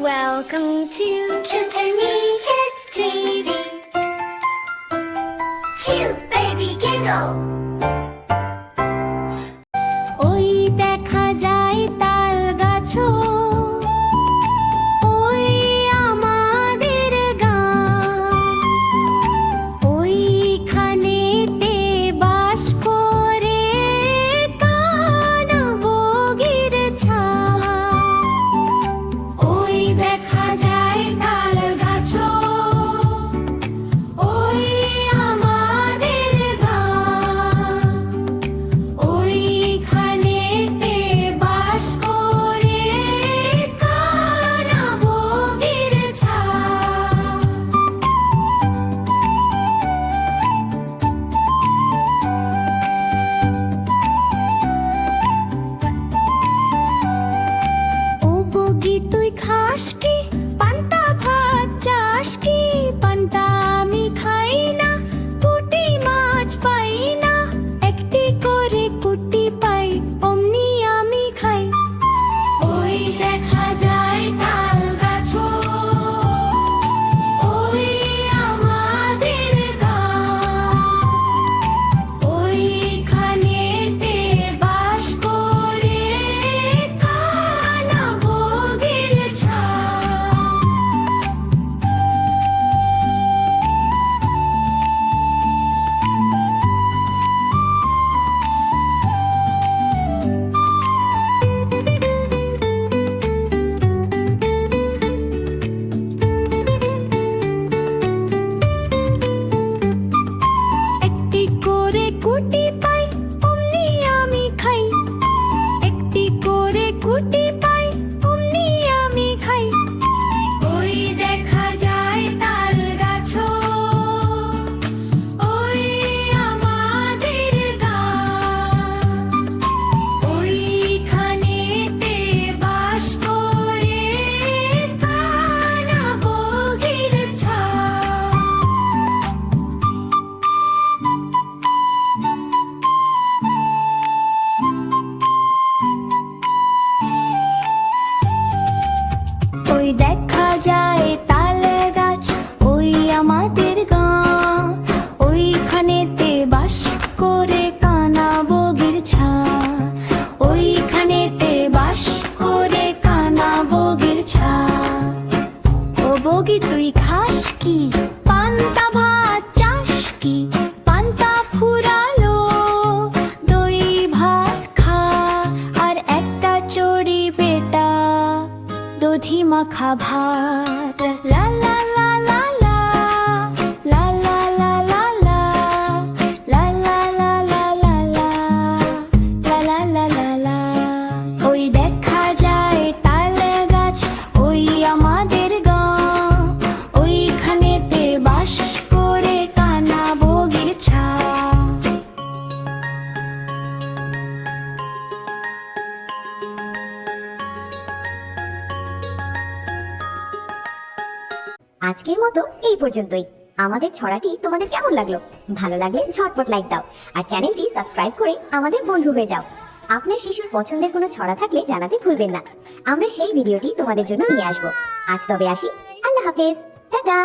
Welcome to Kintani Kids TV. Cute baby giggle. ওই দেখা যায় তাল গাছো, ওই আমাদের গান, ওইখানেতে বাস করে কানা বগির ছায়া। ওই দেখা যায় তাল গাছো, ওই আমাদের গান, ওইখানেতে বাস করে কানা বগির ছায়া। ও বগি তুই খাস কি পান্তা ভাত, চাস কি পান্তা? আমি খাই না, পুঁটি মাছ পাই না, একটি করে কুটি পাই, অমনি আমি খাই। ওই দেখা যায় তাল গাছো, ওই আমাদের গান, ওইখানেতে বাস করে কানা বগির ছায়া। একটি করে কুটি পাই, অমনি আমি খাই, একটি করে কুটি পাই, অমনি আমি খাই। ওই দেখা যায় তাল গাছো, ওই আমাদের গান, ওইখানেতে বাস করে কানা বগির ছায়া। ওই দেখা যায় তাল গাছ, ওই আমাদের গান, ওইখানেতে বাস করে কানা বগির ছায়া, ওইখানেতে বাস করে কানা বগির ছায়া। ও বগি তুই খাস কি পান্তা ভাত, চাস কি পান্তা? ফুরালো দই ভাত খা, আর একটা চড়ি বেটা দধি মাখা ভাত। লা লা লা লা লা, লা লা লা লা লা, লা লা লা লা লা লা, লা লা লা লা লা। ওই দেখা যায় তাল গাছ, ওই আমাদের গান, ওইখানেতে বাস করে কানা বগির ছায়া। আজকের মতো এই পর্যন্তই। আমাদের ছড়াটি তোমাদের কেমন লাগলো? ভালো লাগলে ঝটপট লাইক দাও আর চ্যানেলটি সাবস্ক্রাইব করে আমাদের বন্ধু হয়ে যাও। আপনার শিশুর পছন্দের কোনো ছড়া থাকলে জানাতে ভুলবেন না, আমরা সেই ভিডিওটি তোমাদের জন্য নিয়ে আসবো। আজ তবে আসি, আল্লাহ হাফেজ, টাটা।